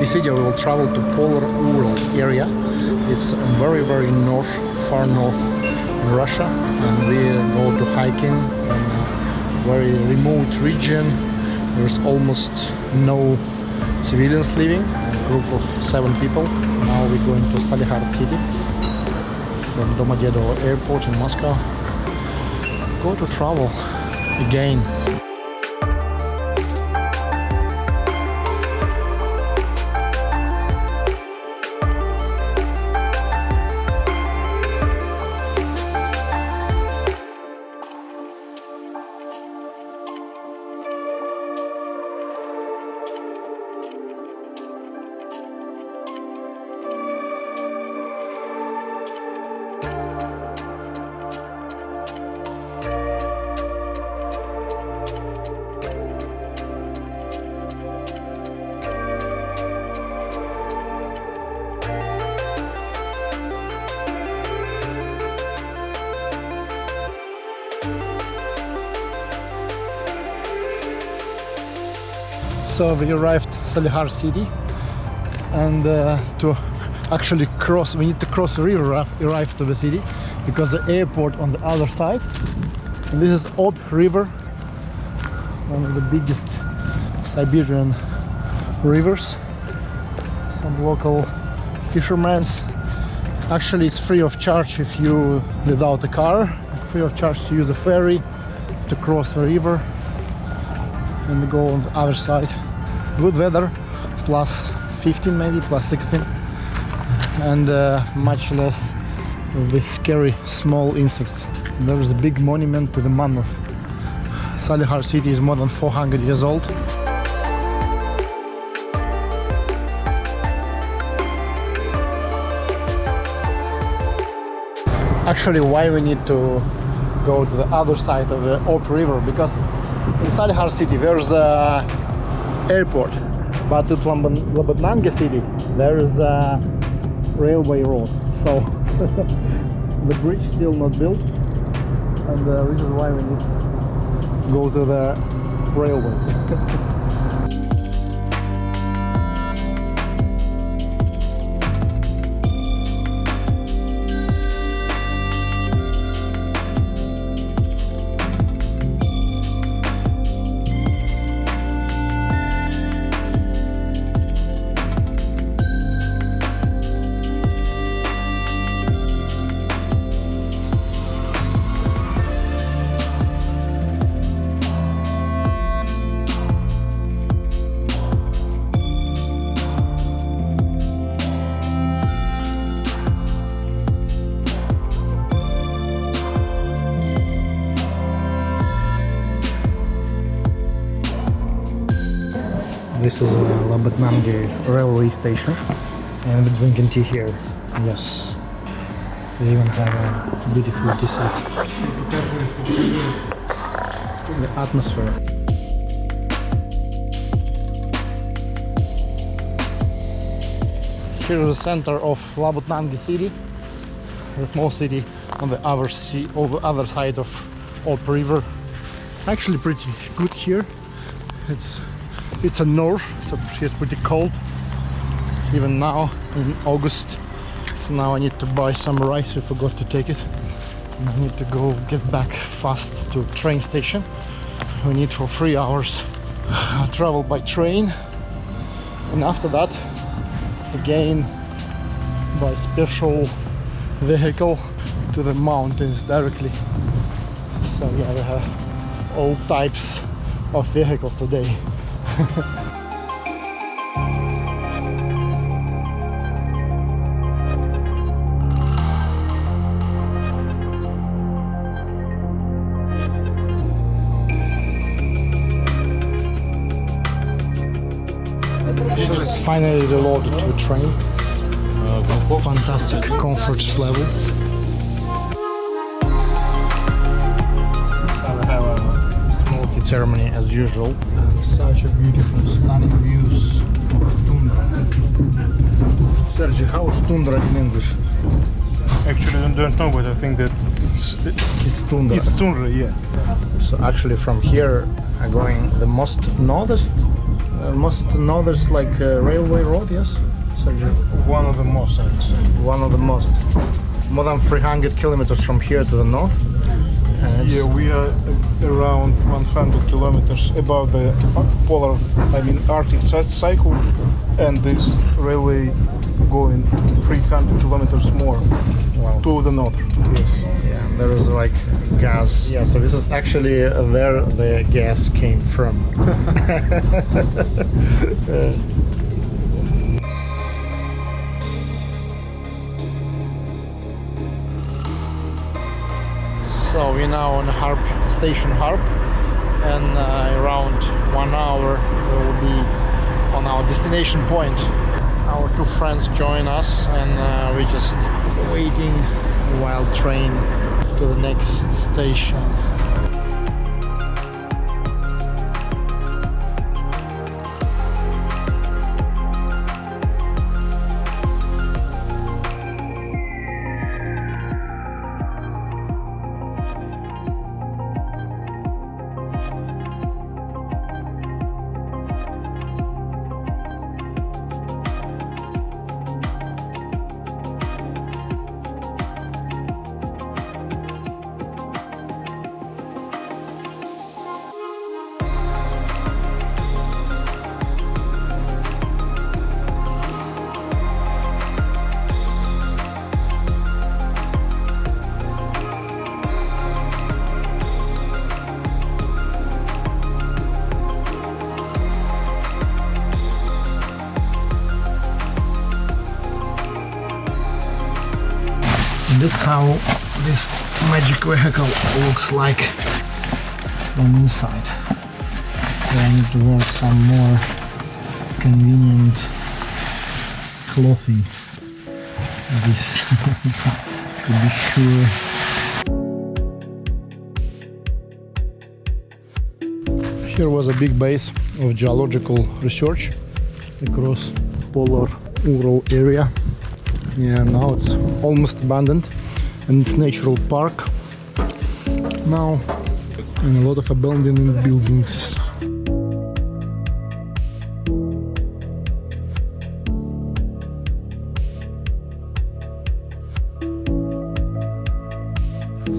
This video we will travel to polar Ural area. It's very north, far north in Russia, and we go to hiking in a very remote region. There's almost no civilians living, a group of 7 people. Now we're going to Salekhard city from Domodedovo airport in Moscow. Go to travel again. So we arrived Salekhard city, and to actually cross, we need to cross the river, arrive to the city, because the airport on the other side. And this is Ob river, one of the biggest Siberian rivers. Some local fishermen. Actually, it's free of charge if you without a car. It's free of charge to use a ferry to cross the river and go on the other side. Good weather, plus 15 maybe, plus 16, and much less of these scary small insects. There is a big monument to the mammoth. Salekhard city is more than 400 years old. Actually, why we need to go to the other side of the Ob river? Because in Salekhard city there's a airport, but in Labytnangi city there is a railway road, so the bridge still not built, and this is why we need to go to the railway. This is a Labytnangi railway station, and we're drinking tea here. Yes, they even have a beautiful tea set. The atmosphere. Here is the center of Labytnangi city, the small city on the other side of Ob river. Actually pretty good here. It's a north, so it's pretty cold even now in August. So now I need to buy some rice. I forgot to take it, and I need to go get back fast to train station. We need for 3 hours travel by train, and after that again by special vehicle to the mountains directly. So yeah, we have all types of vehicles today. Finally reloaded to a train. Fantastic comfort level. Smoky ceremony as usual. Such a beautiful, stunning views of Tundra. Sergey, how is Tundra in English? Actually, I don't know, but I think that It's Tundra. It's Tundra, yeah. So actually from here I'm going the most northest like railway road, yes? Sergey? One of the most, I would say. One of the most. More than 300 kilometers from here to the north. And Yeah, we are around 100 kilometers above the polar, Arctic cycle, and this railway going 300 kilometers more to the north. Yes. yeah, there is like gas. Yeah, so this is actually there the gas came from. So we're now on Harp station Harp, and around 1 hour we will be on our destination point. Our two friends join us, and we're just waiting while train to the next station. This is how this magic vehicle looks like from inside. I need to work some more convenient clothing. This to be sure. Here was a big base of geological research across polar Ural area. Yeah, now it's almost abandoned, and it's natural park now, and a lot of abandoned buildings.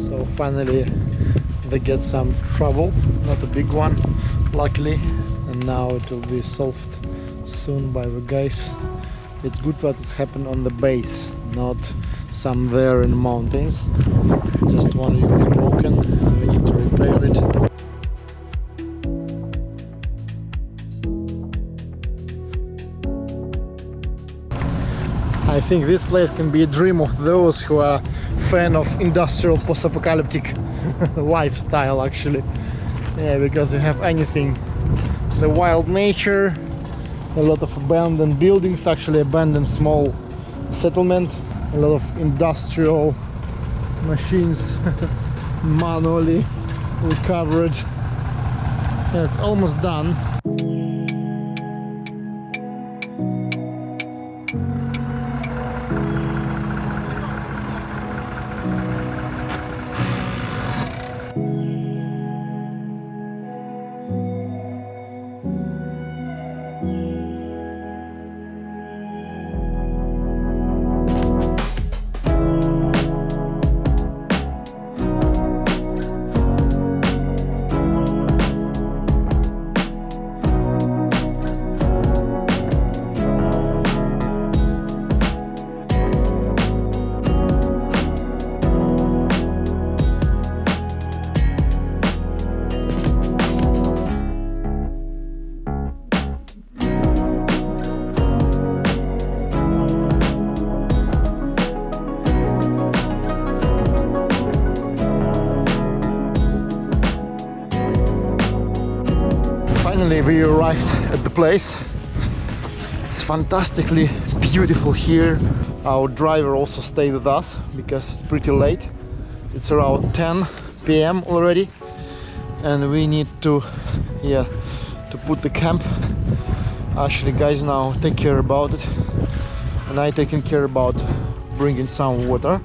So finally they get some trouble, not a big one, luckily, and now it will be solved soon by the guys. It's good that it's happened on the base, not somewhere in the mountains. Just one unit is broken and we need to repair it. I think this place can be a dream of those who are fan of industrial post-apocalyptic lifestyle, actually. Yeah, because you have anything. The wild nature, a lot of abandoned buildings, actually abandoned small settlement, a lot of industrial machines manually recovered. Yeah, it's almost done. Finally we arrived at the place. It's fantastically beautiful here. Our driver also stayed with us because it's pretty late. It's around 10 p.m. already, and we need to put the camp. Actually guys now take care about it, and I taking care about bringing some water.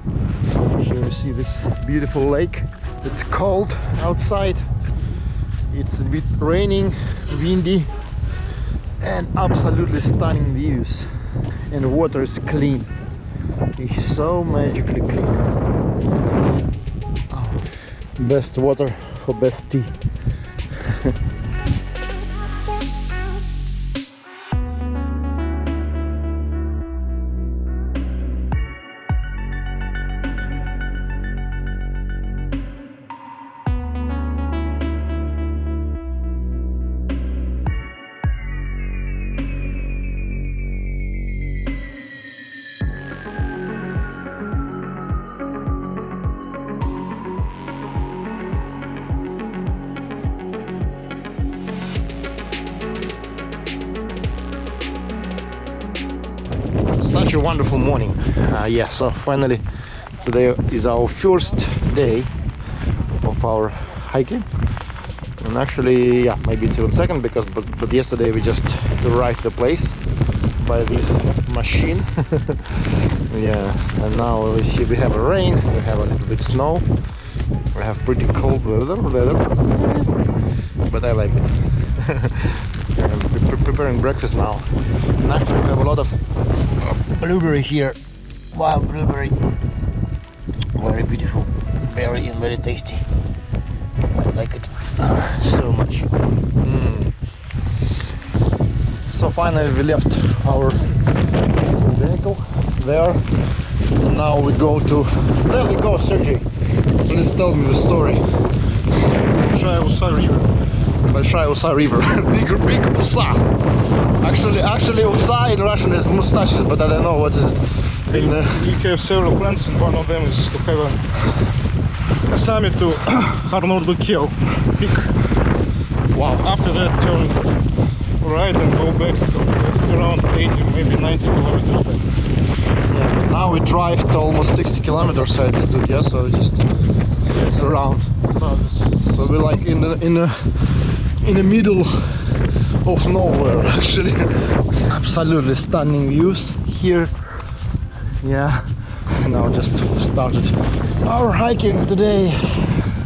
Here You see this beautiful lake. It's cold outside. It's a bit raining, windy, and absolutely stunning views. And the water is clean. It's so magically clean. Oh, best water for best tea. Such a wonderful morning. Yeah, so finally today is our first day of our hiking, and actually, yeah, maybe it's even second, because but yesterday we just arrived the place by this machine. Yeah, and now we see we have a rain, we have a little bit snow, we have pretty cold weather, but I like it. I'm preparing breakfast now, and actually we have a lot of blueberry here, wild blueberry, very beautiful berry and very tasty. I like it so much. So finally we left our vehicle there, and now we go to, there we go. Sergey, please tell me the story. Большая Usa river. big Usa. Actually Usa in Russian is mustaches, but I don't know what is it. We have several plans, and one of them is to have a summit to Harnordu Kiel peak. Wow. After that, turn right and go back around 80, maybe 90 kilometers back. Yeah, now we drive to almost 60 kilometers, I just did, yeah, so just around. So we're like in the middle of nowhere, actually. Absolutely stunning views here. Yeah, now just started our hiking today,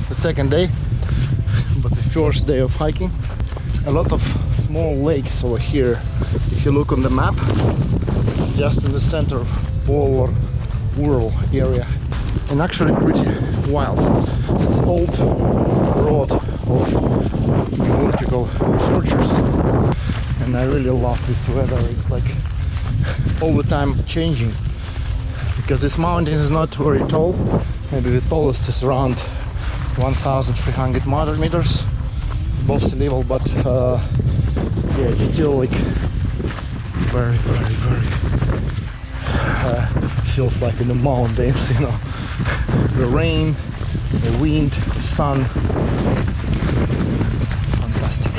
the second day, but the first day of hiking. A lot of small lakes over here. If you look on the map, just in the center of polar Ural area, and actually pretty wild. It's old road of geological searchers, and I really love this weather. It's like all the time changing, because this mountain is not very tall. Maybe the tallest is around 1,300 meters above sea level, but yeah, it's still like very feels like in the mountains, you know. The rain, the wind, the sun. Fantastic.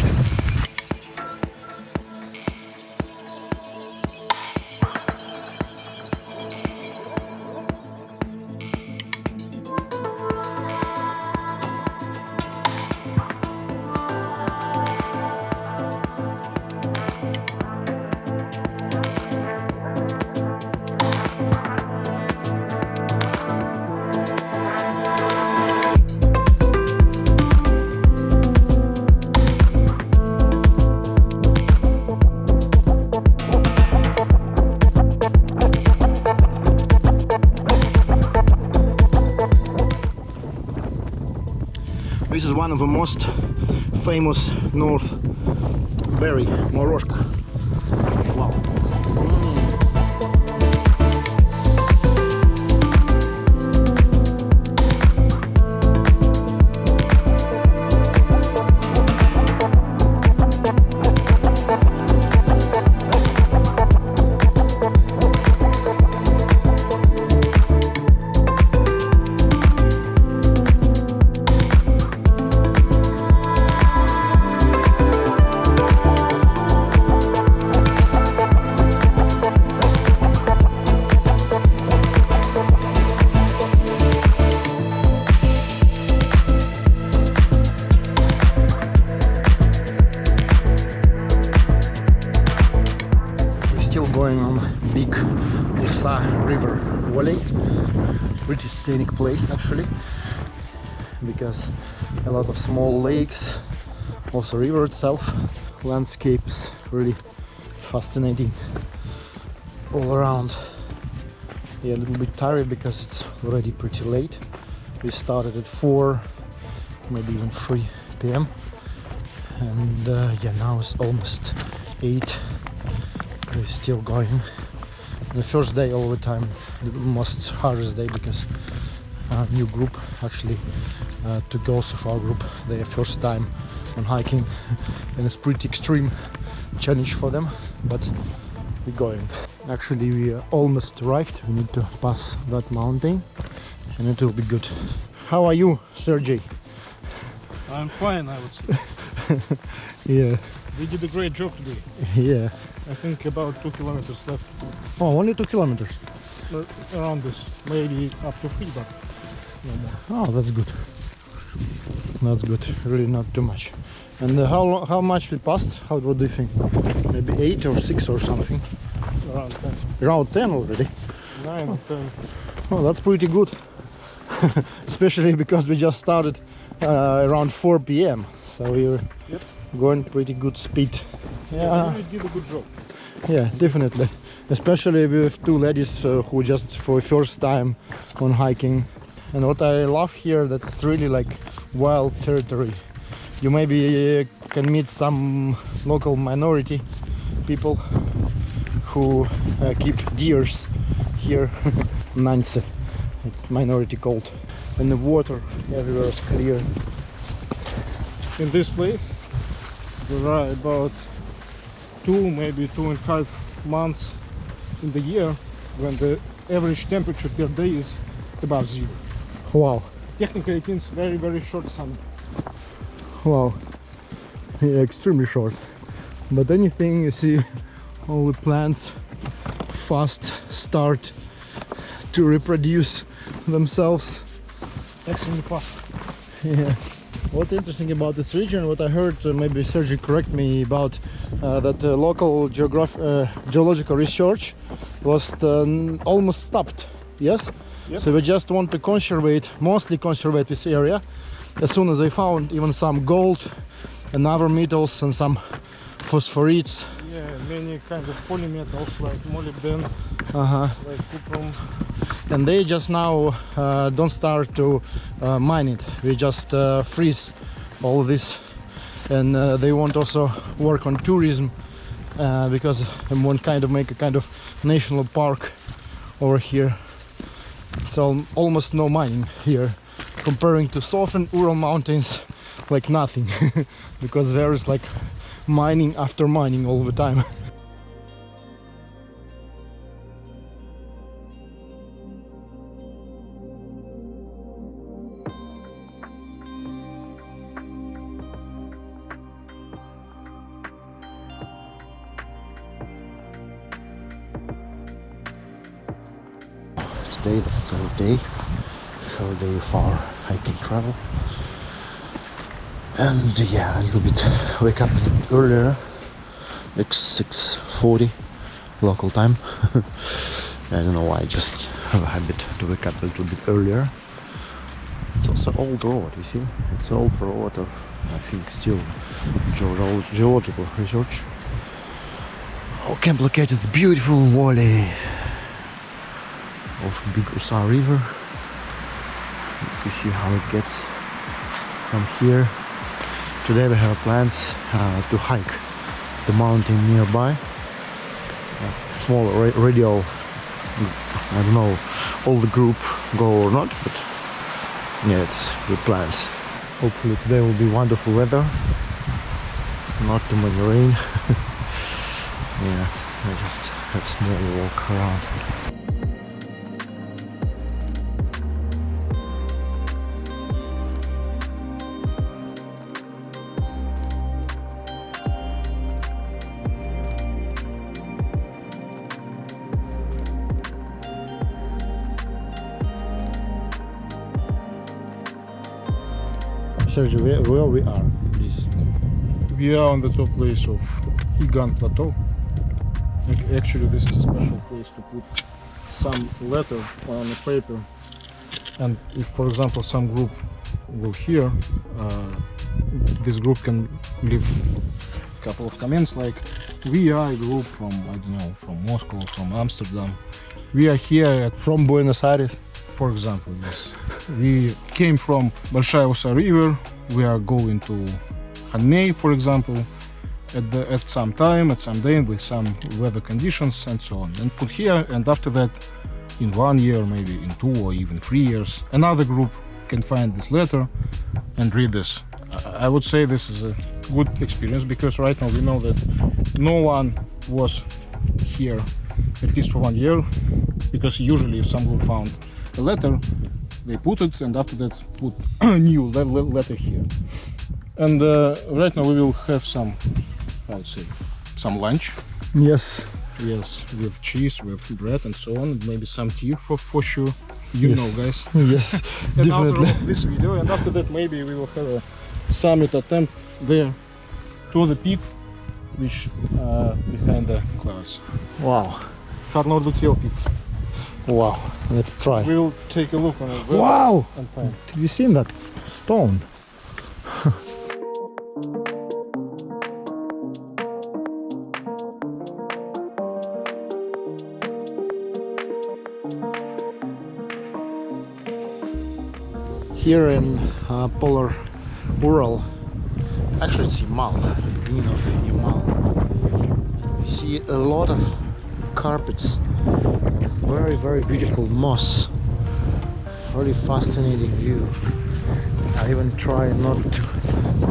This is one of the most famous north berry, moroshka. Wow. going on big Usa River valley. Pretty scenic place actually, because a lot of small lakes, also river itself, landscapes really fascinating all around. Yeah, a little bit tired because it's already pretty late. We started at 4, maybe even 3 p.m. and yeah, now it's almost 8. We're still going. The first day all the time, the most hardest day, because new group actually, 2 girls of our group, their first time on hiking, and it's pretty extreme challenge for them, but we're going. Actually, we almost arrived. We need to pass that mountain and it will be good. How are you, Sergey? I'm fine, I would say. Yeah. We did a great job today. Yeah. I think about 2 kilometers left. Oh, only 2 kilometers. Around this, maybe up to 3, but no more. Oh, that's good. That's good. Really not too much. And how much we passed? What do you think? Maybe 8 or 6 or something? Around 10. Around 10 already? 9 or 10. Oh, that's pretty good. Especially because we just started around 4 p.m. So we were going pretty good speed. Yeah, we really did a good job. Yeah, definitely. Especially with 2 ladies who just for first time on hiking. And what I love here, that it's really like wild territory. You maybe can meet some local minority people who keep deers here. Nancy, it's minority called. And the water everywhere is clear. In this place, there are about 2, maybe 2.5 months in the year when the average temperature per day is above 0. Wow. Technically it means very, very short summer. Wow. Yeah, extremely short. But anything you see, all the plants fast start to reproduce themselves. Extremely fast. Yeah. What's interesting about this region, what I heard, maybe Sergey correct me about, that local geological research was almost stopped. Yes? Yep. So we just want to mostly conserve this area. As soon as they found even some gold and other metals and some phosphorates. Yeah, many kinds of polymetals like molybdenum, like cuprum. And they just now don't start to mine it. We just freeze all this, and they want also work on tourism, because they want make a kind of national park over here. So almost no mining here, comparing to southern Ural Mountains, like nothing, because there is like mining after mining all the time. Today, the third day of our hiking travel, and yeah, a little bit wake up earlier, like 6:40 local time. I don't know why, I just have a habit to wake up a little bit earlier. It's also old road, you see, it's an old road of, I think, still geological research. How complicated, beautiful valley of big Usa River. You see how it gets from here. Today we have plans to hike the mountain nearby. Small radial, I don't know, all the group go or not, but yeah, it's good plans. Hopefully today will be wonderful weather, not too much rain. Yeah, I just have a small walk around. Sergey, where we are? Please. We are on the top place of Igan Plateau. Actually, this is a special place to put some letter on a paper. And if, for example, some group will hear, this group can leave a couple of comments like, we are a group from, I don't know, from Moscow, from Amsterdam. We are here at, From Buenos Aires. for example, yes. We came from Большая Уса River. We are going to Hanmei, for example, at some time, at some day, with some weather conditions and so on. And put here, and after that, in 1 year, maybe in 2 or even 3 years, another group can find this letter and read this. I would say this is a good experience, because right now we know that no one was here at least for 1 year, because usually if some group found a letter, they put it, and after that put a new letter here. And right now we will have some, I would say, some lunch. Yes. Yes, with cheese, with bread and so on, maybe some tea for sure. You Yes. know, guys. Yes, And definitely. after this video, and after that maybe we will have a summit attempt there to the peak, which behind the clouds. Wow. Harnordutiel peak. Wow. Let's try. We will take a look on it. Wow! And find. Have you seen that stone? Here in polar Ural, actually it's Yamal, beginning of Yamal. You see a lot of carpets, very, very beautiful moss, really fascinating view. I even try not to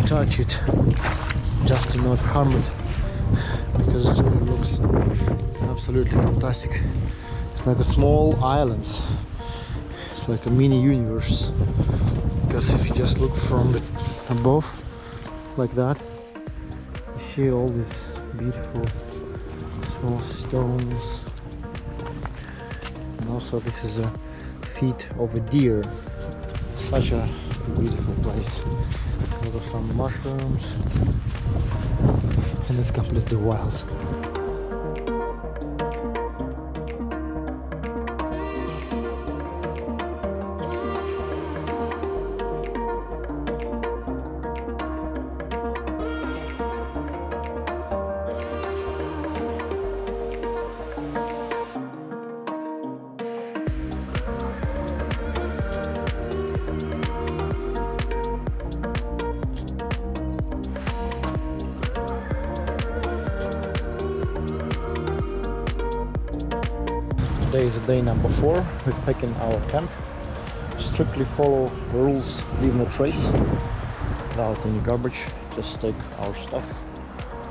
touch it, just to not harm it, because it really looks absolutely fantastic. It's like a small islands. It's like a mini universe, because if you just look from the above like that, you see all these beautiful small stones, and also this is a feet of a deer. Such a beautiful place. A lot of some mushrooms, and it's completely wild. Today is day number 4. We're packing our camp. Strictly follow the rules, leave no trace, without any garbage. Just take our stuff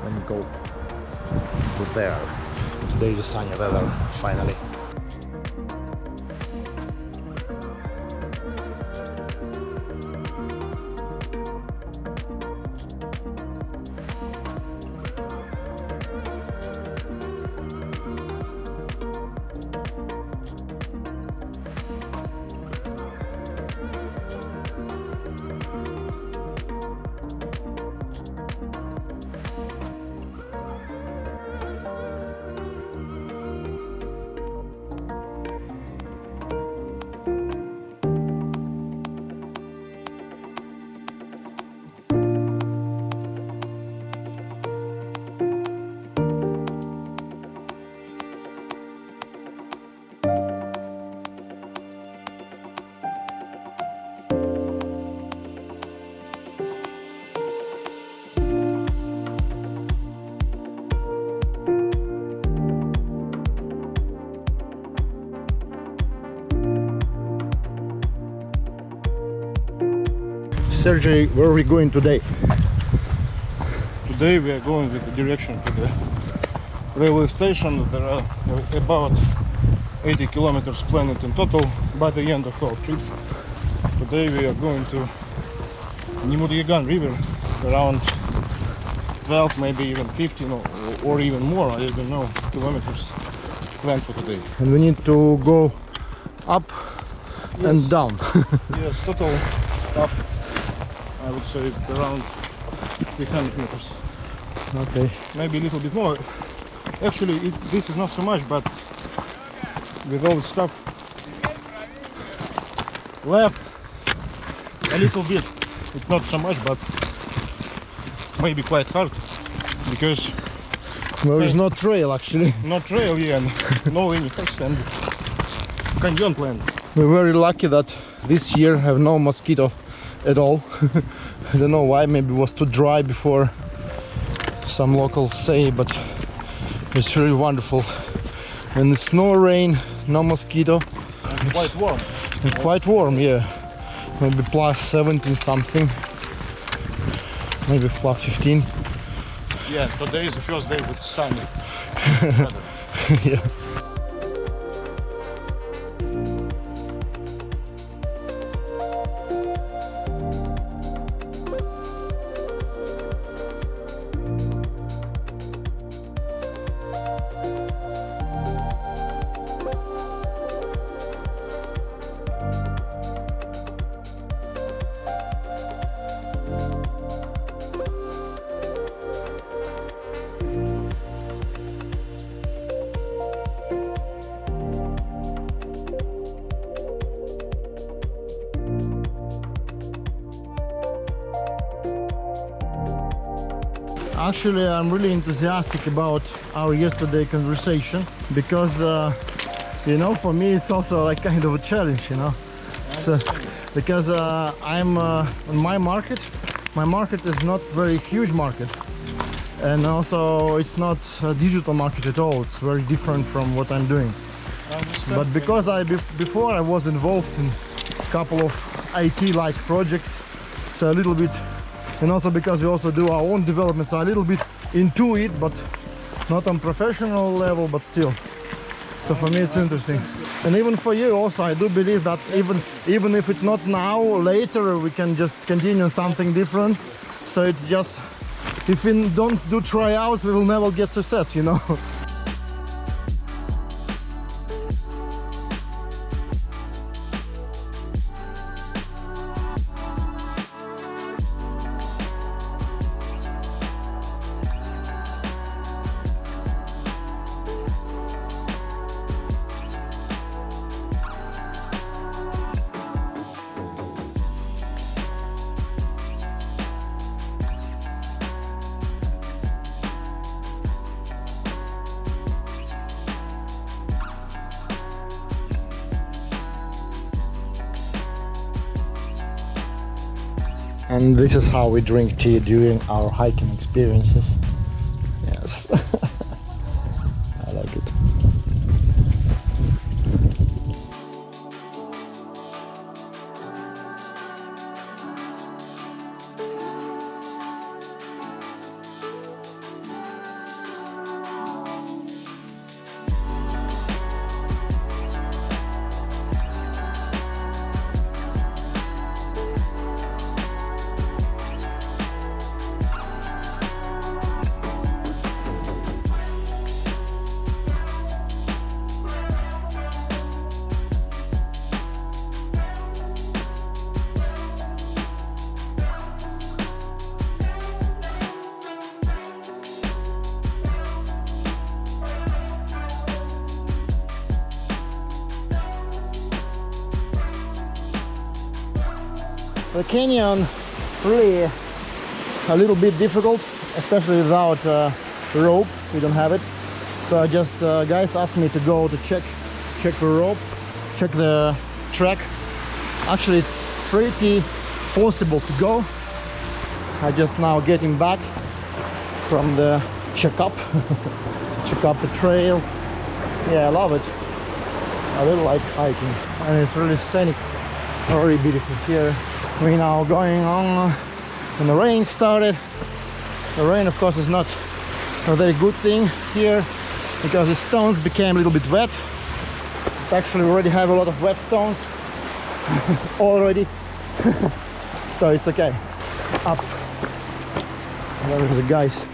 and go to there. Today is a sunny weather, finally. Sergey, where are we going today? Today we are going with the direction to the railway station. There are about 80 kilometers planned in total by the end of our trip. Today we are going to Nemuryegan River, around 12, maybe even 15 or even more, I don't know, kilometers planned for today. And we need to go up and down. Yes, total up, I would say around 300 meters. Okay. Maybe a little bit more Actually, this is not so much, but with all the stuff left, a little bit. It's not so much, but maybe quite hard because There is no trail actually. no trail here and no any text and canyon plan. We're very lucky that this year have no mosquito at all. I don't know why, maybe it was too dry before, some locals say, but it's really wonderful. When it's no rain, no mosquito. And quite warm. And quite warm, yeah. Maybe plus 17 something. Maybe plus 15. Yeah, today is the first day with sun. Yeah. Actually, I'm really enthusiastic about our yesterday conversation because, you know, for me it's also like kind of a challenge, you know. So, because I'm on my market. My market is not very huge market, and also it's not a digital market at all. It's very different from what I'm doing. But because before I was involved in a couple of IT-like projects, so a little bit. And also because we also do our own development, so a little bit into it, but not on professional level, but still. So for me it's interesting. And even for you also, I do believe that even if it's not now, later we can just continue something different. So it's just, if we don't do tryouts, we will never get success, you know. And this is how we drink tea during our hiking experiences. Yes. I like it. The canyon really a little bit difficult, especially without rope. We don't have it. So I just guys asked me to go to check the rope, check the track. Actually, it's pretty possible to go. I just now getting back from the checkup, check up the trail. Yeah, I love it. I really like hiking, and it's really scenic, very beautiful here. We're now going on when the rain started. The rain, of course, is not a very good thing here because the stones became a little bit wet. But actually, we already have a lot of wet stones already, so it's okay. Up. There is the guys.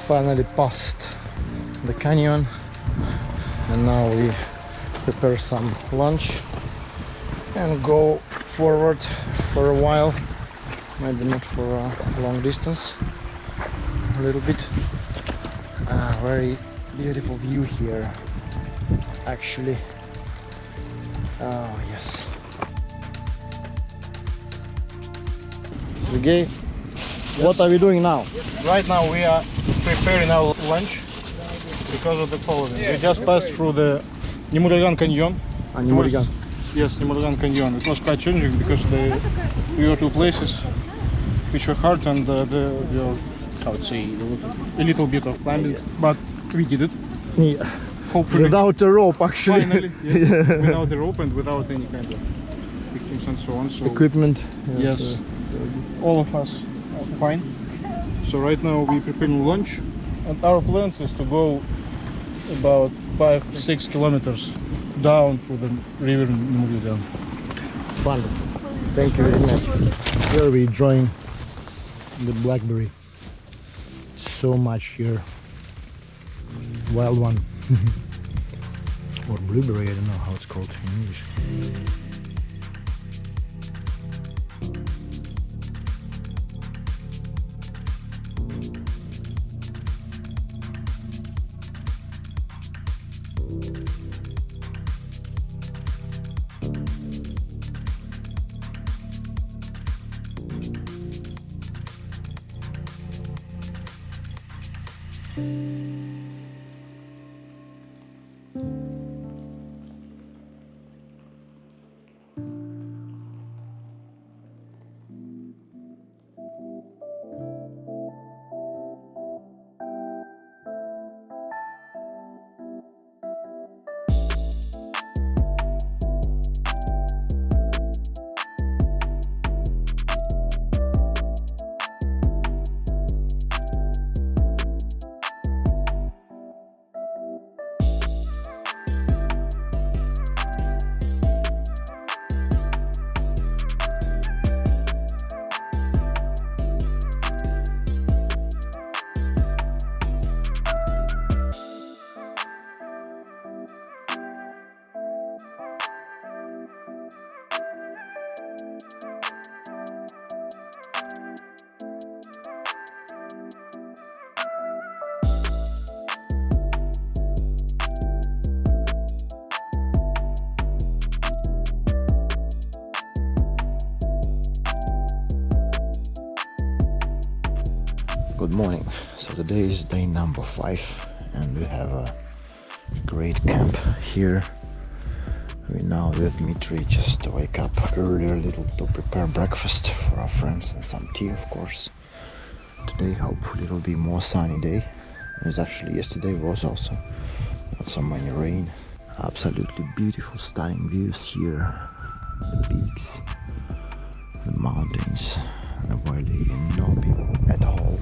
finally passed the canyon, and now we prepare some lunch and go forward for a while, maybe not for a long distance, a little bit. Very beautiful view here actually. Oh yes. Sergey, what are we doing now? Right now we are preparing our lunch because of the following. We just passed through the Nemurgan Canyon. Nemurgan. Yes, Nemurgan Canyon. It was quite challenging because we were two places which were hard and we were, I would say, a little bit of climbing, but we did it. Yeah. Hopefully. Without a rope, actually. Finally, yes. Without a rope and without any kind of victims and so on. So Equipment. yes, all of us are fine. So right now we're preparing lunch, and our plans is to go about 5-6 kilometers down through the river Nemurgan. Wonderful. Thank you very much. Here we join the blackberry. So much here. Wild one. Or blueberry, I don't know how it's called in English. Good morning. So today is day number 5 and we have a great camp here. We now with Dmitry just wake up earlier a little to prepare breakfast for our friends and some tea, of course. Today hopefully it will be more sunny day. As actually yesterday was also not so many rain. Absolutely beautiful, stunning views here. The peaks, the mountains, the valley, and no people at all.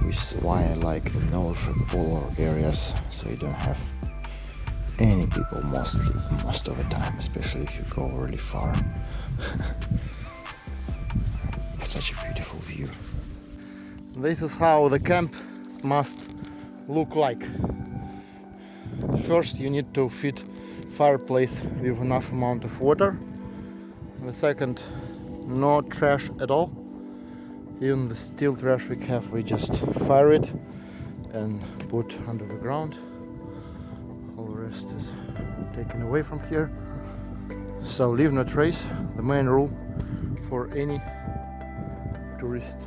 Which is why I like the northern polar areas, so you don't have any people most of the time, especially if you go really far. Such a beautiful view. This is how the camp must look like. First you need to feed fireplace with enough amount of water. The second, no trash at all. Even the steel trash we have, we just fire it and put under the ground. All the rest is taken away from here. So leave no trace, the main rule for any tourist.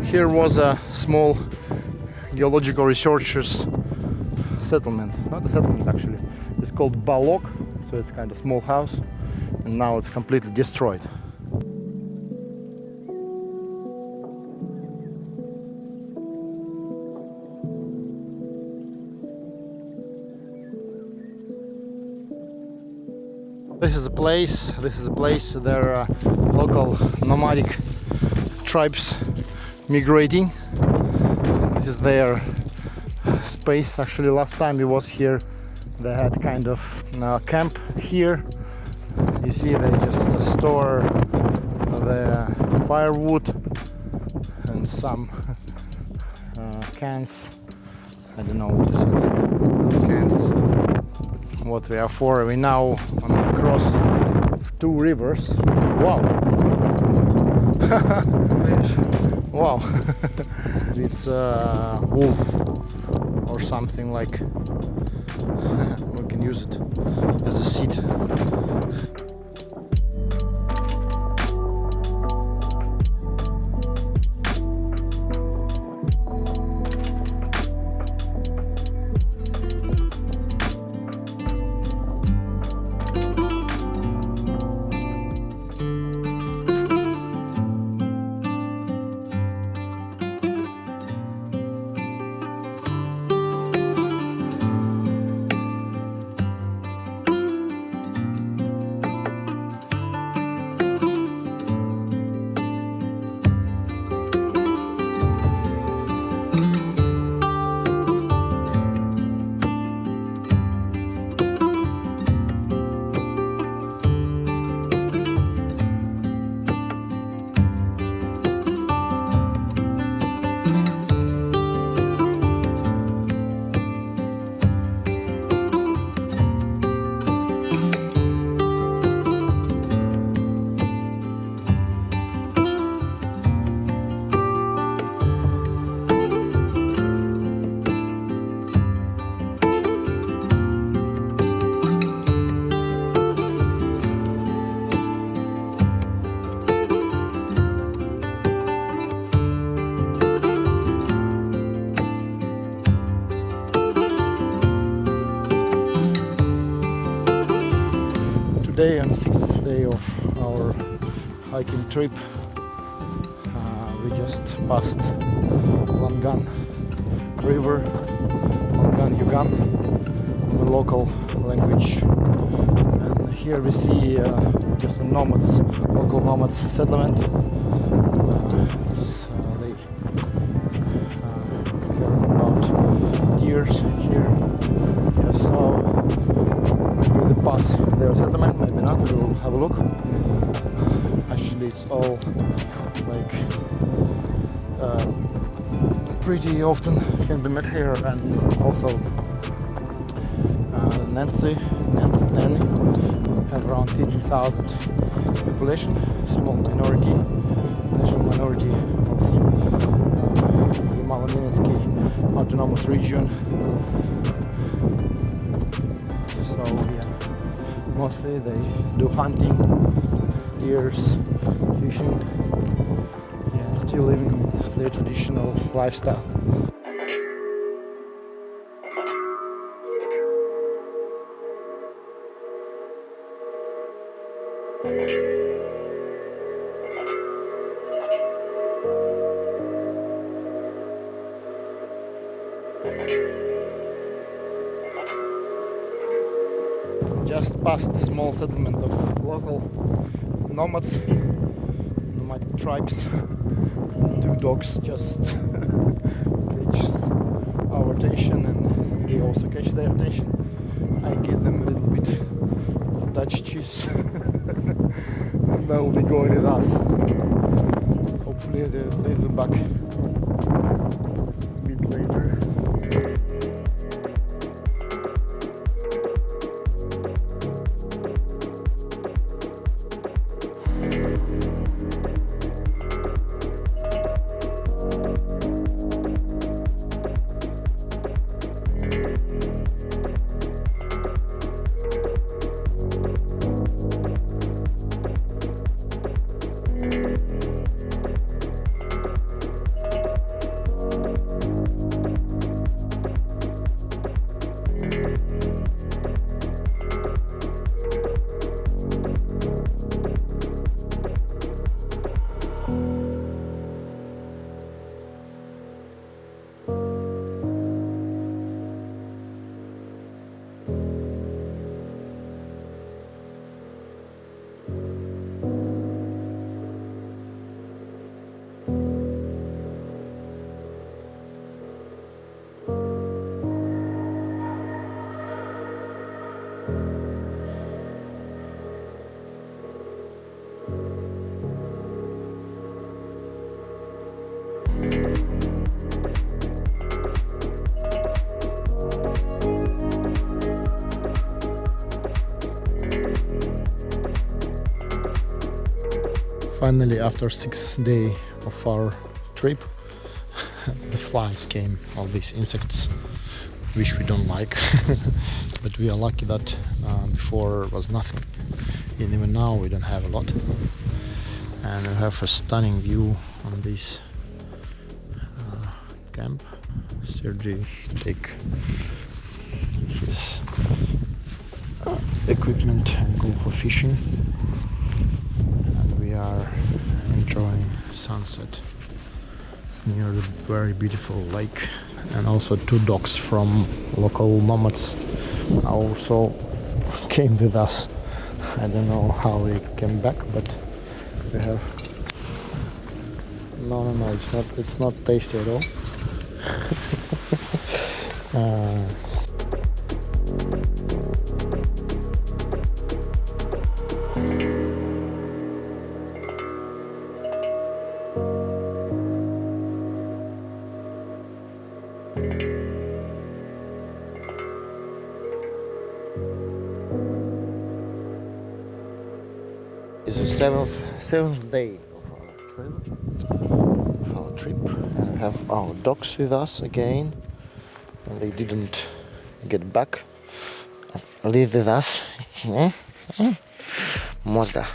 Here was a small geological researchers settlement, not a settlement actually, it's called Balok, so it's kind of small house, and now it's completely destroyed. This is a place, there are local nomadic tribes migrating. This is their space. Actually, last time we was here, they had kind of camp here. You see, they just store the firewood and some cans. I don't know what is it. Little cans. What we are for? We now on the cross of two rivers. Wow. Wow. It's wolf or something like. We can use it as a seat. Today, on the 6th day of our hiking trip, we just passed Langan River, Langan Yugan, in the local language. And here we see just a nomads, local nomads settlement. They care about deers here. Just so we pass their settlement, maybe not, we will have a look. Actually it's all like pretty often can be met here, and also Nancy have around 50,000 population, small minority, national minority of Yamalo-Nenets autonomous region. So yeah, mostly they do hunting, deers, fishing, and still living their traditional lifestyle. Just past small settlement of local nomads, nomadic tribes. Two dogs just catch our attention, and they also catch their attention. I give them a little bit of Dutch cheese. Now they go with us. Hopefully they'll leave them back a bit later. Finally, after 6 days of our trip, the flies came, all these insects, which we don't like. But we are lucky that before was nothing, and even now we don't have a lot. And we have a stunning view on this camp. Sergey take his equipment and go for fishing, and we are enjoying sunset near the very beautiful lake. And also 2 dogs from local Nomads also came with us. I don't know how we came back, but we have no, it's not tasty at all. It's the seventh day of our trip, and we have our dogs with us again, and they didn't get back. Live with us. Mazda.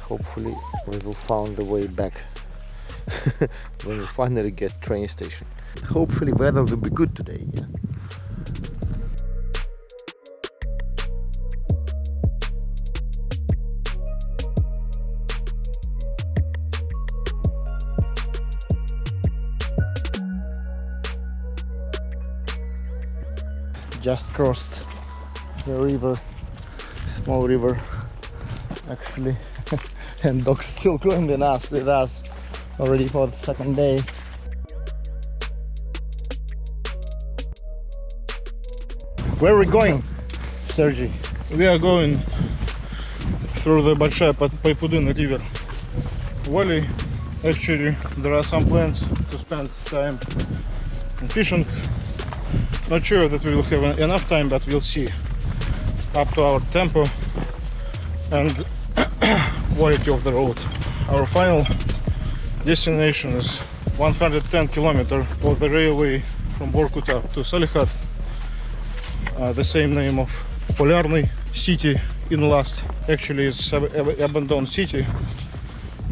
Hopefully we will find the way back when we finally get train station. Hopefully weather will be good today. Yeah. Just crossed the river, small river actually, and dogs still going with us already for the 2nd day. Where are we going, Sergey? We are going through the Большая Пайпудина river valley. Actually, there are some plans to spend time in fishing. Not sure that we will have enough time, but we'll see. Up to our tempo and quality of the road. Our final destination is 110 kilometers of the railway from Vorkuta to Salekhard. The same name of Polarny city in last. Actually, it's an abandoned city,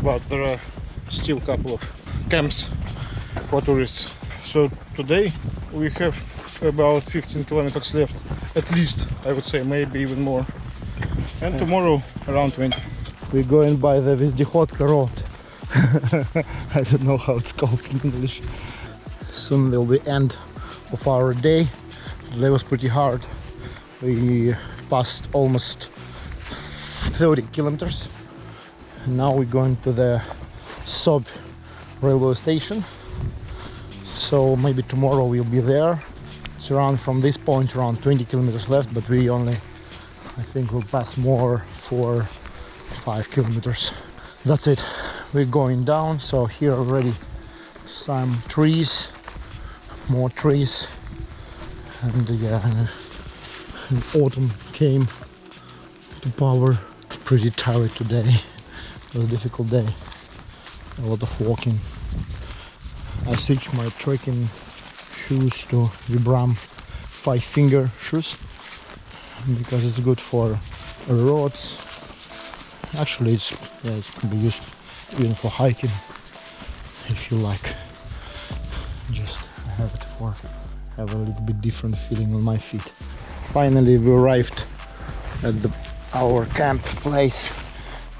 but there are still a couple of camps for tourists. So today we have about 15 kilometers left, at least, I would say, maybe even more, and tomorrow around 20. We're going by the Vizdyhodka road. I don't know how it's called in English. Soon will be end of our day. Today was pretty hard. We passed almost 30 kilometers. Now we're going to the Sob railway station, so maybe tomorrow we'll be there. It's around, from this point, around 20 kilometers left, but we only, I think, will pass more for 5 kilometers. That's it. We're going down. So here already some trees, more trees, and yeah, and autumn came to power. Pretty tired today. It was a difficult day. A lot of walking. I switched my trekking shoes to Vibram 5-finger shoes because it's good for roads. Actually, it can be used even for hiking if you like. Just have a little bit different feeling on my feet. Finally, we arrived at our camp place.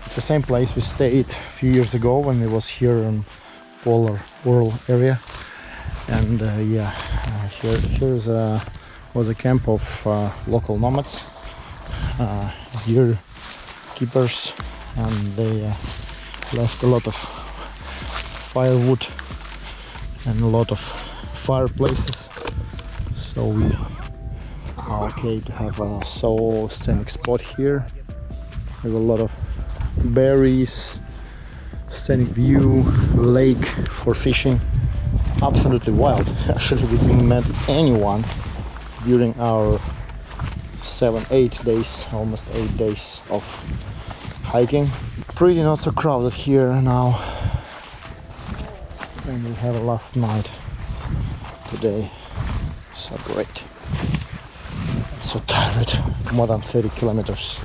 It's the same place we stayed a few years ago when we was here in polar Ural area. And here was a camp of local nomads, deer keepers, and they left a lot of firewood and a lot of fireplaces. So we are okay to have a so scenic spot here. There's a lot of berries, scenic view, lake for fishing. Absolutely wild. Actually, we didn't meet anyone during our 7-8 days, almost 8 days of hiking. Pretty not so crowded here now. And we had a last night today. So great. So tired. More than 30 kilometers.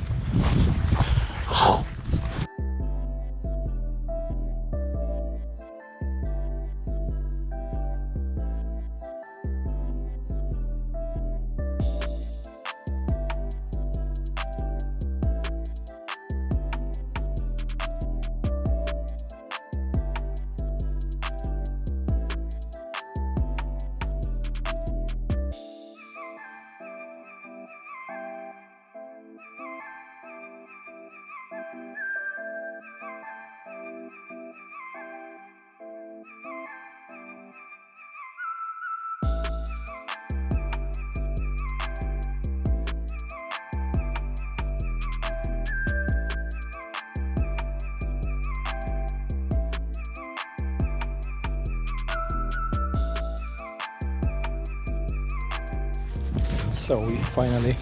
So we finally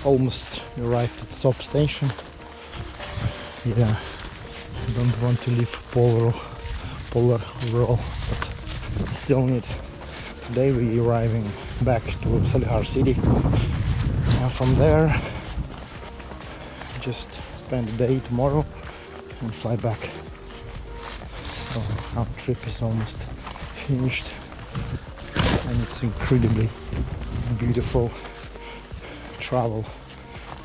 almost arrived at the stop station. Yeah, I don't want to leave polar Ural, but still need. Today we arriving back to Salekhard city. And from there, just spend the day tomorrow and fly back. So our trip is almost finished, and it's incredibly beautiful travel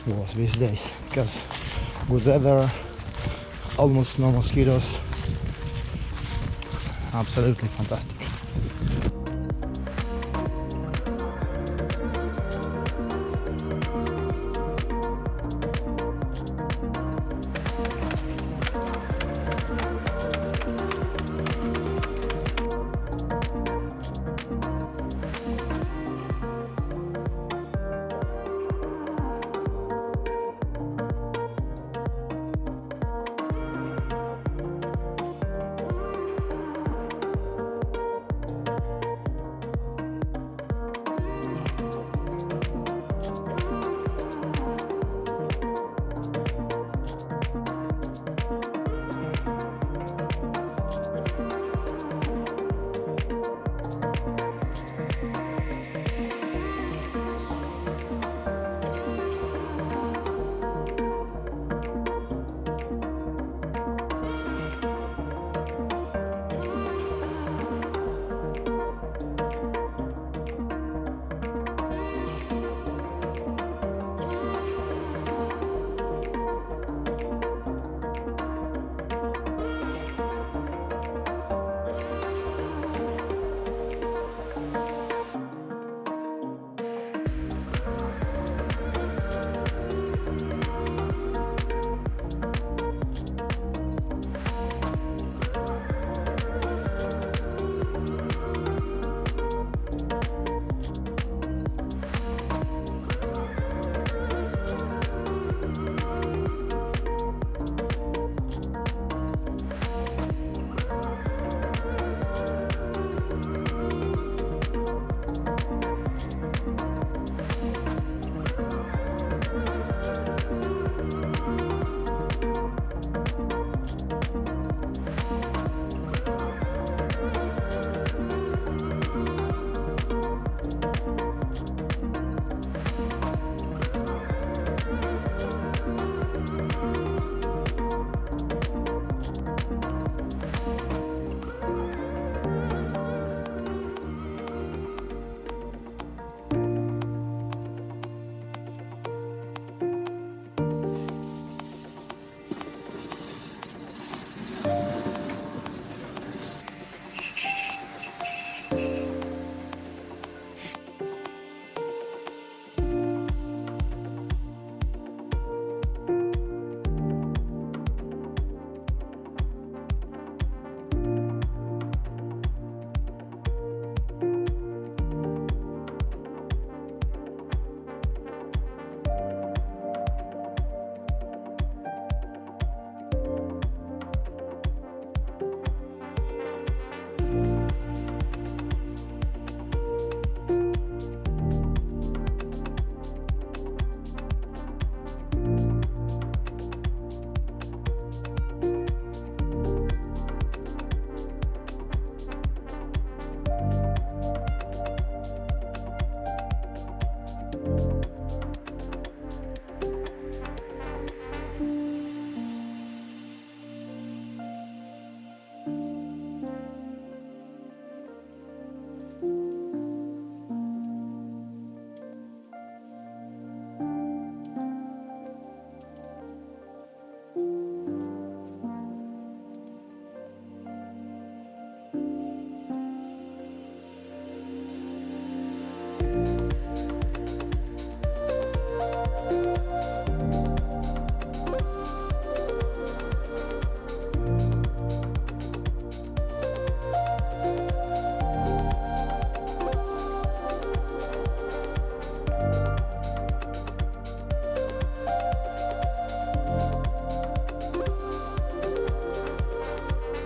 was these days because good weather, almost no mosquitoes, absolutely fantastic.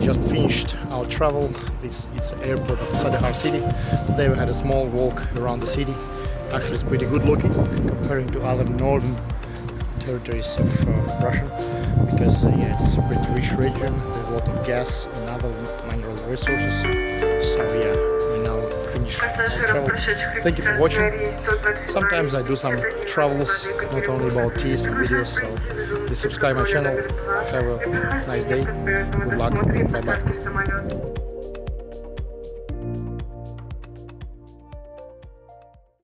just finished our travel. It's the airport of Salekhard city. Today we had a small walk around the city. Actually, it's pretty good looking comparing to other northern territories of Russia, because yeah, it's a pretty rich region with a lot of gas and other mineral resources. So yeah, we now finish our travel. Thank you for watching. Sometimes I do some travels, not only about teas and videos, so please subscribe my channel. Have a nice day. Good luck. Bye bye.